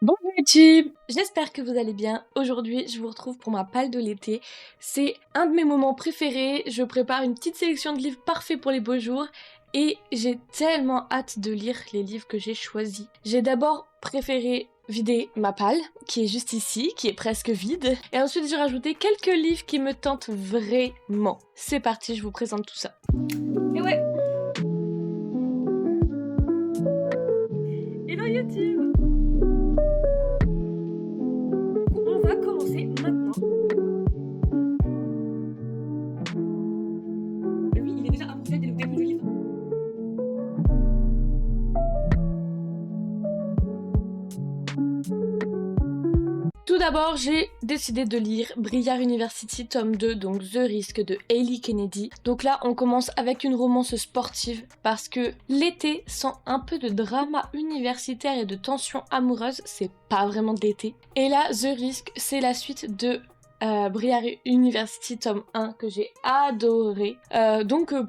Bonjour YouTube, j'espère que vous allez bien. Aujourd'hui, je vous retrouve pour ma palle de l'été. C'est un de mes moments préférés. Je prépare une petite sélection de livres parfaits pour les beaux jours et j'ai tellement hâte de lire les livres que j'ai choisis. J'ai d'abord préféré vider ma palle, qui est juste ici, qui est presque vide. Et ensuite, j'ai rajouté quelques livres qui me tentent vraiment. C'est parti, je vous présente tout ça. Et ouais! Hello YouTube! On va commencer maintenant. Lui, il est déjà avancé dès le début du livre. Tout d'abord, j'ai décidé de lire Briar University tome 2, donc The Risk de Hayley Kennedy. Donc là, on commence avec une romance sportive parce que l'été, sans un peu de drama universitaire et de tension amoureuse, c'est pas vraiment de l'été. Et là, The Risk, c'est la suite de Briar University tome 1 que j'ai adoré.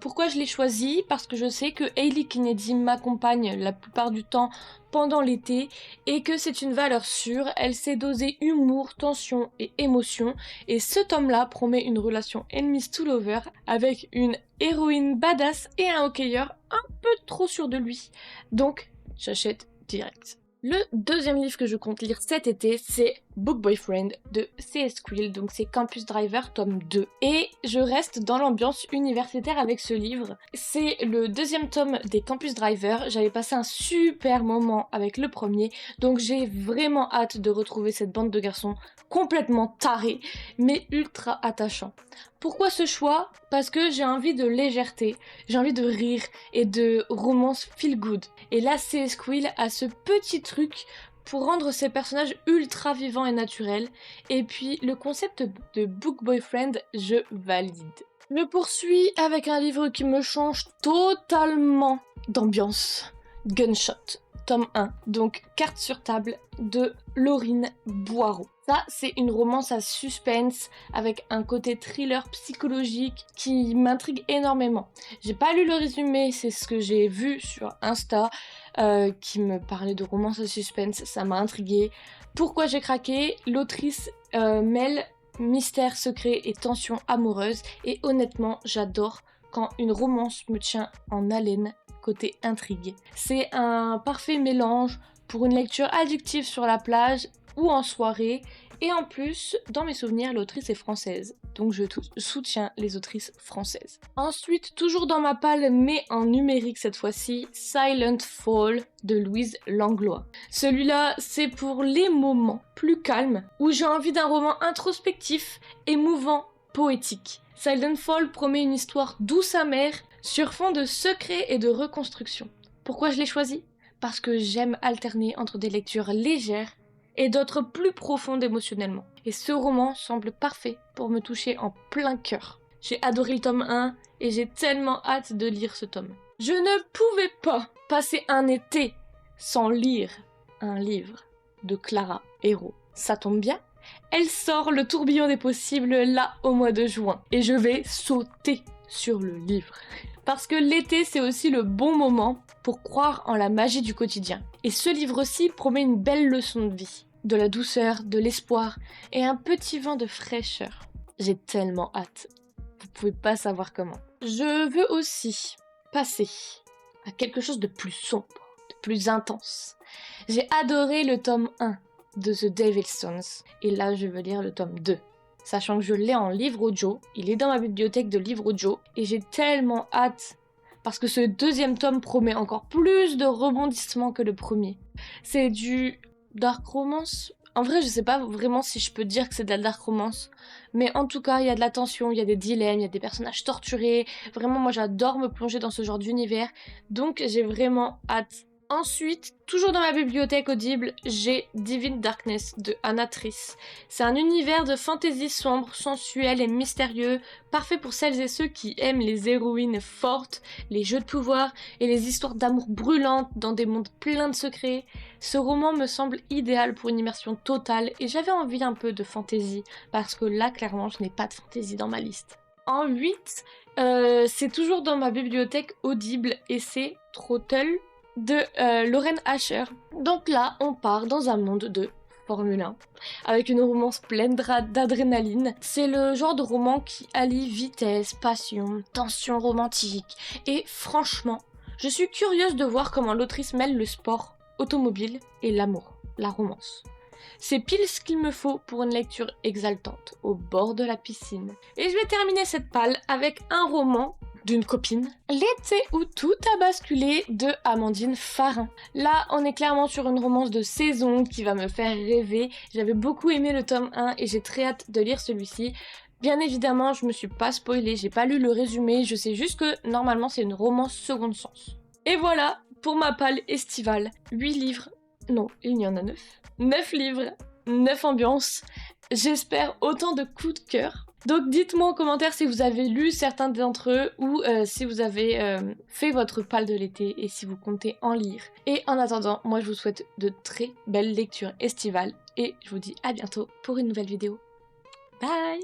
Pourquoi je l'ai choisi? Parce que je sais que Hayley Kennedy m'accompagne la plupart du temps pendant l'été et que c'est une valeur sûre. Elle sait doser humour, tension et émotion, et ce tome-là promet une relation enemies to lover avec une héroïne badass et un hockeyeur un peu trop sûr de lui. Donc j'achète direct. Le deuxième livre que je compte lire cet été, c'est Book Boyfriend de C.S. Quill, donc c'est Campus Driver tome 2. Et je reste dans l'ambiance universitaire avec ce livre. C'est le deuxième tome des Campus Driver, j'avais passé un super moment avec le premier, donc j'ai vraiment hâte de retrouver cette bande de garçons complètement tarés, mais ultra attachants. Pourquoi ce choix? Parce que j'ai envie de légèreté, j'ai envie de rire et de romance feel good. Et là, C.S. Quill a ce petit truc pour rendre ses personnages ultra vivants et naturels. Et puis, le concept de Book Boyfriend, je valide. Je poursuis avec un livre qui me change totalement d'ambiance. Gunshot, tome 1, donc Carte sur table de Laurine Boireau. Ça, c'est une romance à suspense avec un côté thriller psychologique qui m'intrigue énormément. J'ai pas lu le résumé, c'est ce que j'ai vu sur Insta qui me parlait de romance à suspense, ça m'a intriguée. Pourquoi j'ai craqué? L'autrice mêle mystère, secret et tension amoureuse, et honnêtement, j'adore quand une romance me tient en haleine côté intrigue. C'est un parfait mélange pour une lecture addictive sur la plage ou en soirée, et en plus, dans mes souvenirs, l'autrice est française, donc je soutiens les autrices françaises. Ensuite, toujours dans ma palle, mais en numérique cette fois-ci, Silent Fall de Louise Langlois. Celui-là, c'est pour les moments plus calmes, où j'ai envie d'un roman introspectif, émouvant, poétique. Silent Fall promet une histoire douce amère, sur fond de secrets et de reconstruction. Pourquoi je l'ai choisi? Parce que j'aime alterner entre des lectures légères et d'autres plus profondes émotionnellement. Et ce roman semble parfait pour me toucher en plein cœur. J'ai adoré le tome 1 et j'ai tellement hâte de lire ce tome. Je ne pouvais pas passer un été sans lire un livre de Clara Hérault. Ça tombe bien, elle sort Le tourbillon des possibles là au mois de juin. Et je vais sauter sur le livre. Parce que l'été, c'est aussi le bon moment pour croire en la magie du quotidien. Et ce livre-ci promet une belle leçon de vie, de la douceur, de l'espoir et un petit vent de fraîcheur. J'ai tellement hâte. Vous pouvez pas savoir comment. Je veux aussi passer à quelque chose de plus sombre, de plus intense. J'ai adoré le tome 1 de The Devil's Sons, et là je veux lire le tome 2. Sachant que je l'ai en livre audio, il est dans ma bibliothèque de livres audio, et j'ai tellement hâte, parce que ce deuxième tome promet encore plus de rebondissements que le premier. C'est du dark romance. En vrai, je sais pas vraiment si je peux dire que c'est de la dark romance, mais en tout cas, il y a de la tension, il y a des dilemmes, il y a des personnages torturés. Vraiment, moi j'adore me plonger dans ce genre d'univers, donc j'ai vraiment hâte. Ensuite, toujours dans ma bibliothèque audible, j'ai Divine Darkness de Anna Triss. C'est un univers de fantasy sombre, sensuel et mystérieux, parfait pour celles et ceux qui aiment les héroïnes fortes, les jeux de pouvoir et les histoires d'amour brûlantes dans des mondes pleins de secrets. Ce roman me semble idéal pour une immersion totale, et j'avais envie un peu de fantasy, parce que là, clairement, je n'ai pas de fantasy dans ma liste. En 8, c'est toujours dans ma bibliothèque audible, et c'est Trottle de Lorraine Asher. Donc là, on part dans un monde de Formule 1, avec une romance pleine d'adrénaline. C'est le genre de roman qui allie vitesse, passion, tension romantique. Et franchement, je suis curieuse de voir comment l'autrice mêle le sport automobile et l'amour, la romance. C'est pile ce qu'il me faut pour une lecture exaltante, au bord de la piscine. Et je vais terminer cette palle avec un roman d'une copine. L'été où tout a basculé de Amandine Farin. Là, on est clairement sur une romance de saison qui va me faire rêver. J'avais beaucoup aimé le tome 1 et j'ai très hâte de lire celui-ci. Bien évidemment, je me suis pas spoilée, j'ai pas lu le résumé, je sais juste que normalement c'est une romance second sens. Et voilà pour ma palle estivale. 8 livres, non, il y en a 9. 9 livres, 9 ambiances. J'espère autant de coups de cœur. Donc dites-moi en commentaire si vous avez lu certains d'entre eux ou si vous avez fait votre palle de l'été et si vous comptez en lire. Et en attendant, moi je vous souhaite de très belles lectures estivales et je vous dis à bientôt pour une nouvelle vidéo. Bye!